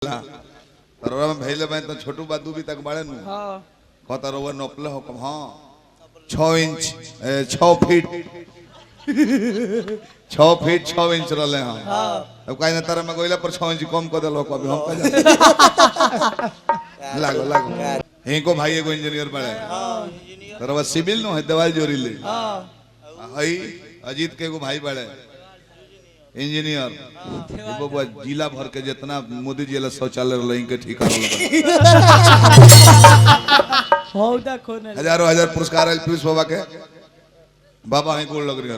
रोवा में भेले मैं तो छोटू बादू भी तक बड़े नु हां कहता रोवा नोपले हो कम हां 6 इंच 6 फीट 6 फीट 6 इंच रहले हां अब काहे न तारा में गोइला पर 6 इंच कम कर देलो कभी हम कह लागो लागो हिंको भाई एगो इंजीनियर बड़े हां इंजीनियर रोवा सिविल नो है दवाई जोरी ले हां हई अजीत के एगो भाई बड़े इंजीनियर बाबा जिला भर के जितना मोदी जी शौचालय रही के ठीक हजारों हजार पुरस्कार आयल पीयूष बाबा के बाबा ही गोल लग रही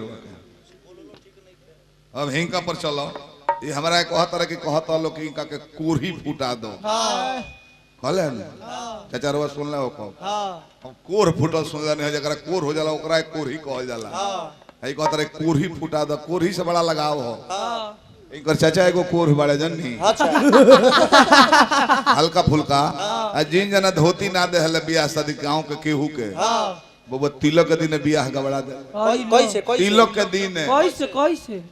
अब हिंका पर चलो ये हमारा कहता रहे कि कहता लोग कि इनका के कोरही फूटा दो कहले चाचा रोवा सुन ले कोर फूटल सुन ले जरा कोर हो जाला ओकरा कोरही कहल जाला आई कहता रे कोरही फूटा दो कोरही से बड़ा लगाव हो इनकर चाचा एगो कोर बड़े जन्नी अच्छा हल्का फुल्का आ जिन जना धोती ना दे हले बियाह शादी गांव के केहू के वो तिलक के दिन बियाह गबड़ा दे कैसे तिलक के दिन कैसे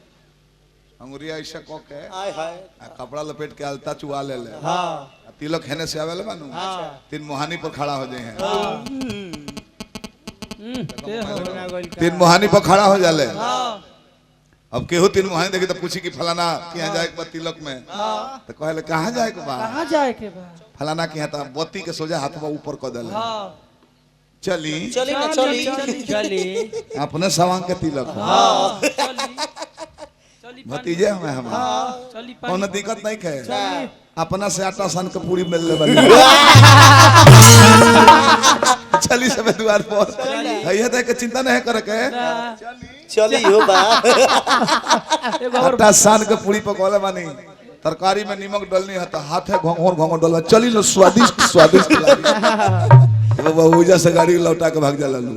अंगुरिया ऐसा क के हाय हाय कपड़ा लपेट के अलता चुआ ले ले हां तिलक हेने से आवेले बानू तीन मोहानी पर खड़ा हो जाए हैं तीन मोहानी पर खड़ा हो जाले अब केहू तीन मोहानी देखी तो पूछी कि फलाना यहाँ जाए के तिलक में तो कहले कहाँ जाए के बा फलाना के यहाँ बत्ती के सोजा हाथ में ऊपर कर देले चली चली ना चली अपने सवांग के तिलक भतीजे हमें कौन दिक्कत नहीं है अपना से आटा सान के पूरी मिल ले बनी चली सब द्वार पर भैया तो के चिंता नहीं करे के चली हो बा आटा सान के पूरी पकोले बानी तरकारी में नमक डालनी है तो हाथे घोंघोर घोंघोर डालवा चली लो स्वादिष्ट स्वादिष्ट बाबा उजा से गाड़ी लौटा के भाग जाला लू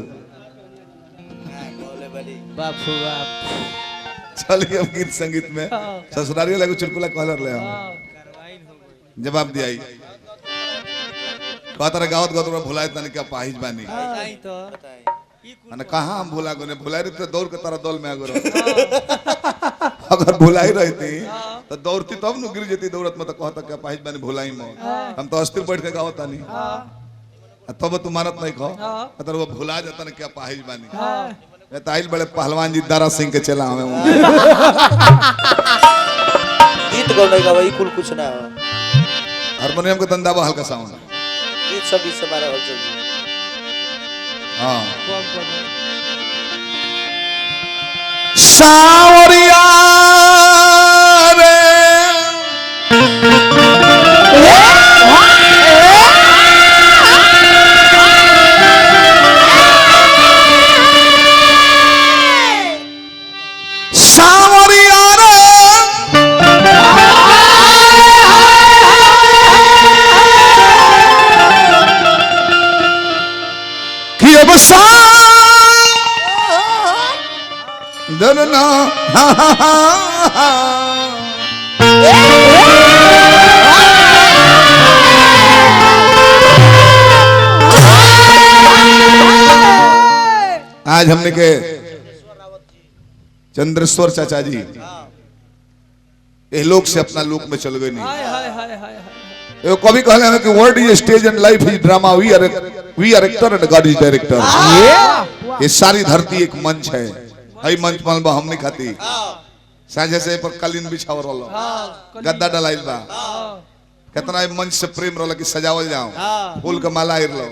बापू बाप चलिए अब गीत संगीत में ससुरारी लगे चुटकुला कहलर ले जवाब दिया कहता रहे गावत गावत भुलाए तने क्या पाहिज बानी मैंने कहा हम भुला गए भुलाई रही दौड़ के तारा दौल में अगर अगर भुलाई रहती तो दौड़ती तब न गिर जाती दौड़त में तो कहता क्या पाहिज बानी भुलाई में हम तो अस्थिर बैठ के गावत तानी तब तू मानत नहीं कहो अगर वो भुला जाता ना क्या पाहिज बानी ताइल बड़े पहलवान जी दारा सिंह के चला हमें गीत गौने का वही कुल कुछ ना हारमोनियम का धंधा हल्का साउंड गीत सब इस हमारा हो चल हाँ सावरिया रे दरना आज हमने के चंद्रेश्वर चाचा जी ये लोक से अपना लोक में चल गए नहीं कभी कहले हैं कि world is stage and life is drama we are actor and god is director ये सारी धरती एक मंच है हई मंच मलबा हम नहीं खाती साझे से पर कालीन बिछाव रहलो गद्दा डलाइल बा कितना मंच से प्रेम रहलो कि सजावल जाओ फूल के माला इरलो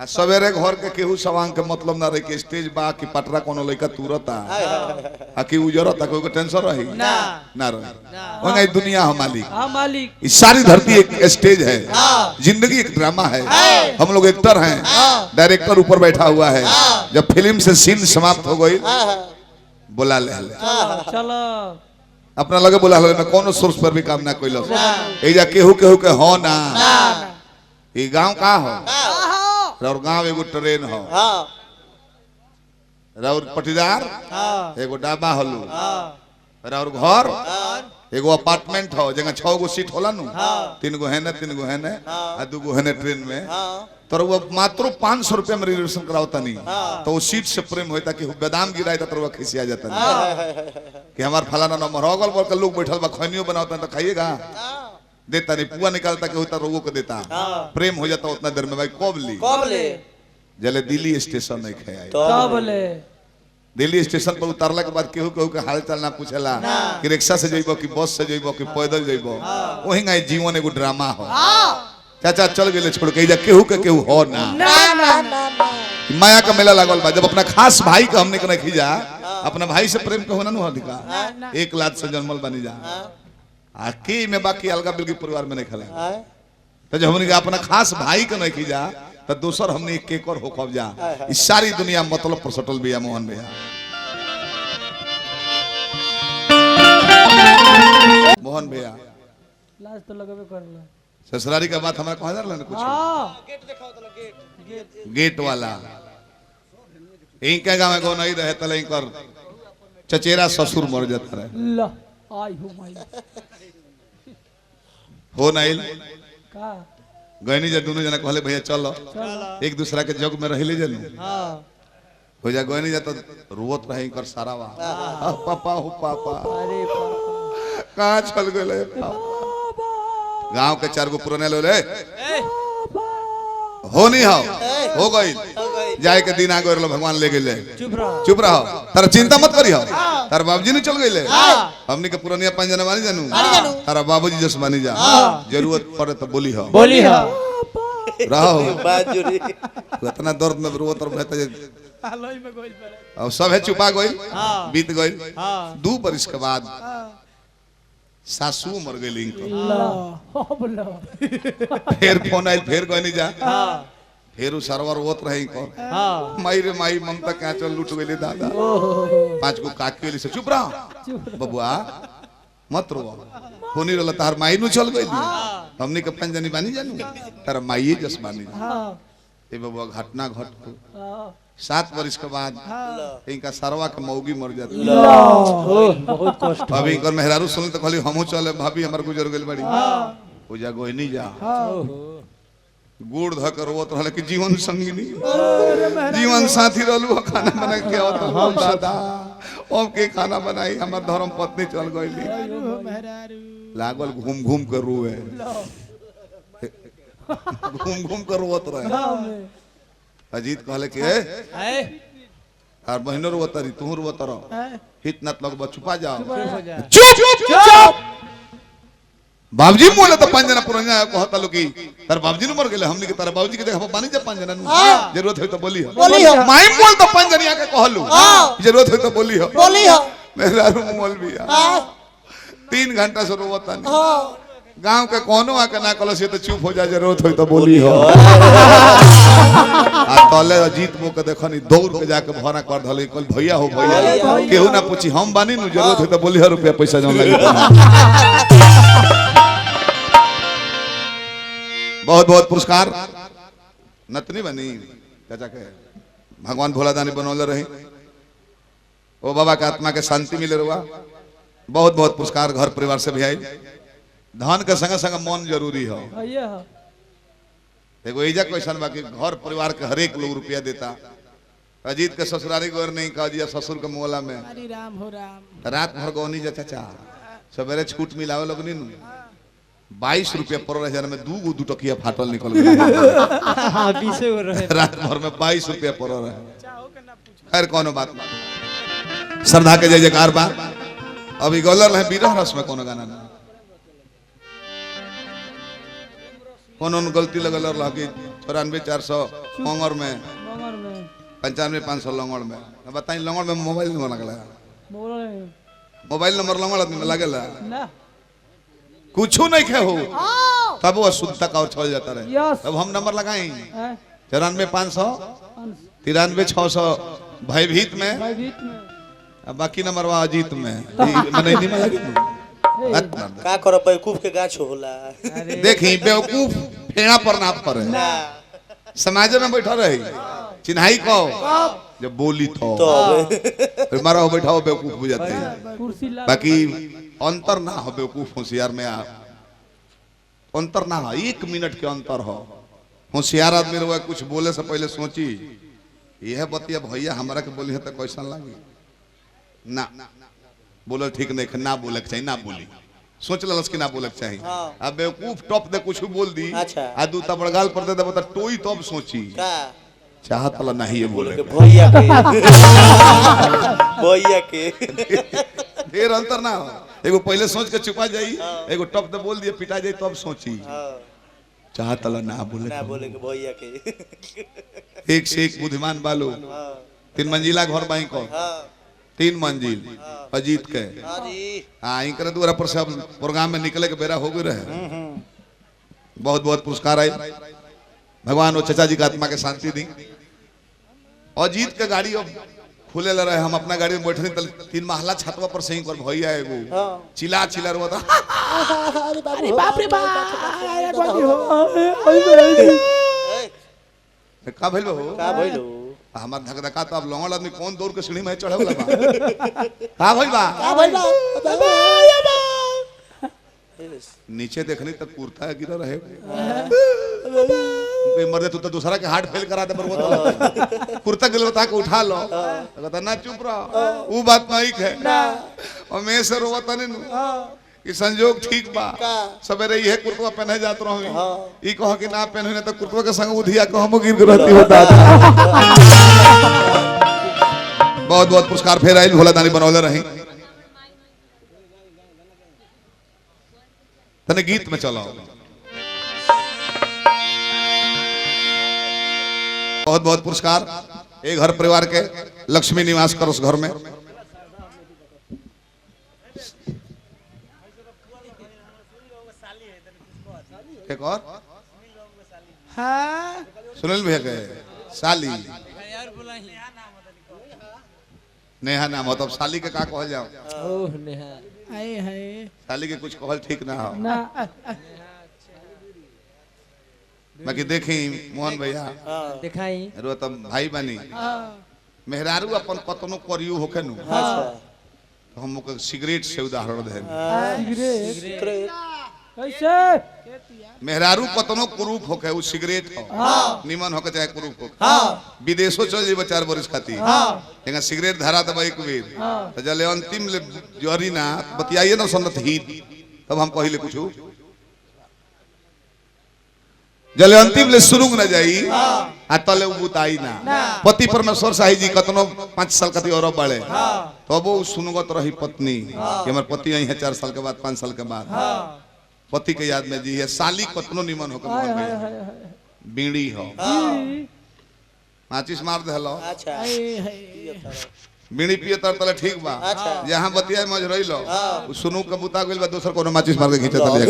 आ सवेरे घर के केहू सवांग के मतलब ना रहे कि स्टेज बा कि पटरा कोनो लइका तुरता आ कि उजरता कोई को टेंशन रही ना रही वंगा दुनिया हम मालिक इस सारी धरती एक स्टेज है जिंदगी एक ड्रामा है हम लोग एक्टर हैं डायरेक्टर ऊपर बैठा हुआ है जब फिल्म से सीन समाप्त हो गई बुला ले चलो अपना लगे बुला ले मैं कोनो सोर्स पर भी काम ना कोइलो एजा केहू केहू के हो ना ई गांव का हो और गांव एगो ट्रेन हो और पटीदार एगो डाबा हलू और घर एगो अपार्टमेंट हो जगह 6 गो सीट होला नु 3 गो है आ 2 गो है ट्रेन में तो वो मात्र 500 रुपए में रिजर्वेशन करावता नहीं तो वो सीट से प्रेम होता कि बेदाम गिराए तो वो खिसिया जाता नहीं कि हमार फलाना नंबर अगल बगल के लोग बैठल बा खैनियो बनावता तो खाइएगा देता नहीं, पुआ निकालता के होता रोगों को देता, प्रेम हो जाता उतना देर में भाई कब ली कब ले जले दिल्ली स्टेशन नहीं खाए तब ले दिल्ली स्टेशन पर उतारला के बाद केहू केहू के हाल चाल ना पूछेला कि रिक्शा से जइबो कि बस से जइबो कि पैदल जइबो, वही ना जीवन एगो ड्रामा हो। चाचा चल गेले छोड़ के जा केहू के केहू हो ना, माया का मेला लागल बा। जब अपना खास भाई के हमने के खींचा, अपना भाई से प्रेम के होना नु अधिकार, एक लात से जन्मल बनी जा आकी में बाकी अलगा बिल्की परिवार में नहीं खेला। तो जब हमने अपना खास भाई के नहीं खींचा तो दूसर हमने एक केकर हो खब जा, इस सारी दुनिया मतलब पर सटल भैया मोहन भैया मोहन भैया लाज तो लगबे करला। ससुरारी का बात हमारा कहा जा रहा कुछ गेट दिखाओ तो गेट गेट वाला इनके गाँव में नहीं रहे तले इनकर चचेरा ससुर मर जाता रहे ला आई हो माई हो नहीं का गैनी जा दोनों जना कहले भैया चलो चल एक दूसरा के जग में रहिले जनू हां हो जा गैनी जा तो रोवत रहे इनकर सारा वा पापा हो पापा अरे पापा कहाँ चल गए गांव के 4 गो पुराने लो ले हो नहीं हो गई जाए के दिन आ गए भगवान ले गए चुप रहो तारा चिंता मत करी हो तार बाबूजी नहीं चल गए हमने के पुरानिया 5 जना मानी जानू तारा बाबूजी जस मानी जा जरूरत पड़े तो बोली हो रहो बात जोड़ी इतना दर्द में रोवत और बहता हालोई में गोइल पर अब सब है चुपा गई बीत गई हां 2 बरस के बाद सासू मर गई इनको ला हो बोलो फिर फोन आयल फिर गई नहीं जा हां फिर सर्वर होत रहे इनको हां माई रे माई ममता क्या चल लूट गई दादा ओहो 5 गो काकी से चुप रहो बबुआ मत रो होनी रहला तार माई नु चल गई हमनी के 5 जनी बानी जानू तार माई जस बानी हां ए बबुआ घटना घट हां 7 वर्ष के बाद इनका सरवा के मौगी मर जाती बहुत कष्ट अभी इनकर मेहरारू सुन तो कहली हमहू चले भाभी हमर गुजर गइल बड़ी पूजा गोई नहीं जा ओहो गुड़ धकर रोत रहले कि जीवन संगिनी जीवन साथी रहलू खाना बना के आवत हम दादा अब के खाना बनाई हमर धर्म पत्नी चल गइली लागल घूम घूम कर रोए घूम घूम कर रोत रहे अजीत कहले कि ए और बहनो रोत रही तू रोत रह हित नत लोग छुपा जाओ चुप चुप बाबूजी बोले तो 5 जना पुराना कहता लो कि तार बाबूजी न मर गेले हमनी के तार बाबूजी के देखा पानी जब 5 जना जरूरत है तो बोली हो माई बोल तो 5 जनिया के कहलू जरूरत है तो बोली हो मेरा मोल भी 3 घंटा से रोवता नहीं गांव के कोनो आके ना कलो से तो चुप हो जा जरूरत हो तो बोली हो आ तले अजीत मो के देखनी दौड़ के जाके भरा कर धले कल भैया हो भैया केहू ना पूछी हम बानी नु जरूरत हो तो बोली हो रुपया पैसा जौन लगे बहुत बहुत पुरस्कार नतनी बनी चाचा के भगवान भोला दानी बनौले रही ओ बाबा के आत्मा के शांति मिले रहा बहुत बहुत पुरस्कार घर परिवार से भी आई धन के संग संग मन जरूरी हो भैया एगो एजा क्वेश्चन बाकी घर परिवार के हरेक लोग रुपया देता अजीत के ससुरारी गोर नहीं कह दिया ससुर के मोहल्ला में हरि राम हो राम रात भर गौनी जा चाचा सवेरे छूट मिलावे लगनी नु 22 रुपया पर हजार में 2 टकिया फाटल निकल गए हां 20 हो रहे रात भर में 22 रुपया पर रहे खैर कोनो बात श्रद्धा के जय जयकार बा अभी गौलर है बीरह रस में कोनो गाना ना कोनो गलती लगल रहा कि 94,400 मंगर में 95,500 लंगड़ में बताई लंगड़ में मोबाइल नंबर लगला मोबाइल नंबर लंगड़ आदमी में लगेला ना कुछ नहीं खे हो तब वो शुद्धता का और चल जाता रहे यस अब हम नंबर लगाई 94,500 93,600 भयभीत में भयभीत में अब बाकी नंबर वा अजीत में मने नहीं में लगी का करो बेवकूफ के गाछ होला देखी बेवकूफ फेड़ा पर ना पड़े समाज में बैठा रही चिन्हाई को जब बोली तो मारा हो बैठा हो बेवकूफ हो जाते हैं कुर्सी ला बाकी अंतर ना हो बेवकूफ होशियार में अंतर ना हो 1 मिनट के अंतर हो होशियार आदमी रहुआ कुछ बोले से पहले सोची यह बतिया भैया हमारा के बोली है तो कैसा लगी ना बोलो ठीक नहीं ना बोले चाहिए ना बोली सोच ललस कि ना बोले के चाहिए हाँ। अब बेवकूफ टॉप दे कुछ बोल दी अच्छा। आ दू तबड़ गाल पर दे दे टोई तब सोची का चाहत वाला नहीं है बोले के भैया के भैया के ढेर अंतर ना हो एगो पहले सोच के छुपा जाई एगो टॉप दे बोल दिए पिटा जाई तब सोची हाँ चाहत वाला ना बोले ना बोले के भैया के एक से एक बुद्धिमान बालो हाँ 3 मंजिला घर बाई को हाँ 3 मंजिल अजीत के हाँ जी हाँ इनकर द्वारा पर सब प्रोग्राम में निकले के बेरा हो गए रहे बहुत बहुत पुरस्कार आए भगवान वो चचा जी का आत्मा के शांति दी अजीत के गाड़ी अब खुले रहे हम अपना गाड़ी में बैठे 3 महला छतवा पर सही कर भैया एगो चिल्ला चिल्ला रोता अरे बाप रे का भइल हो का भइलो हमार धकधका तो अब लौंगड़ आदमी कौन दौड़ के सीढ़ी में चढ़े वाला बा का भइल बा का भइलो नीचे देखनी तक कुर्ता गिरा रहे कोई मर्दे तू तो दूसरा के हार्ट फेल करा दे पर वो तो कुर्ता गिर बता के उठा लो कहता ना चुप रहो वो बात नहीं है और मैं से रोवा तने कि संजोग ठीक बा सवेरे ये कुर्ता पहने जात रहो ई कहो कि ना पहने ना तो कुर्ता के संग उधिया को हम गिर रहती होता बहुत बहुत पुरस्कार फेर आइल भोला दानी बनौले रही तने गीत में चलो बहुत बहुत पुरस्कार एक घर परिवार के लक्ष्मी निवास कर उस घर में एक और हाँ सुनील भैया के साली नेहा नाम हो तब साली के का कहल जाओ ओह नेहा आए हाय साली के कुछ कहल ठीक ना हो ना बाकी देखी मोहन भैया दिखाई रो तब भाई बनी मेहरारू अपन कतनो करियो होके नु तो हम ओके सिगरेट से उदाहरण दे सिगरेट कैसे मेहरारू कतनो कुरूप होके उ सिगरेट हो निमन होके चाहे कुरूप हो विदेशो चल जे 4 बरिस खाती एंगा सिगरेट धरा तब एक बेर तो जले अंतिम ले जरी ना बतियाइए ना सुनत ही तब हम पहले कुछू जले अंतिम ले सुरुंग न जाई आ तले उबुताई ना पति परमेश्वर साही जी कतनो 5 साल कती और बड़े तब वो सुनुगत रही पत्नी कि हमर पति यही है 4 साल के बाद 5 साल के बाद पति के याद में जी है साली कतनो निमन होकर बीड़ी हो माचिस मार दे हलो अच्छा बीड़ी पिए तर तले ठीक बा जहां बतिया मज रही लो सुनु के बुता गेल बा दोसर कोनो माचिस मार के खींचे तले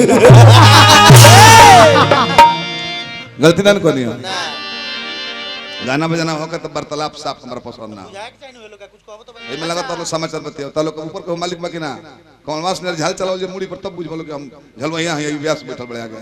गलती ना कोनी हो गाना बजाना होगा तो वार्तालाप साफ हमारा पसंद ना एमे लगा तो समाचार बतियो तालो के ऊपर को मालिक बाकी ना कमलवास ने झाल चलाओ जे मुड़ी पर तब बुझ बोलो कि हम झलवैया है व्यास बैठल बड़े आगे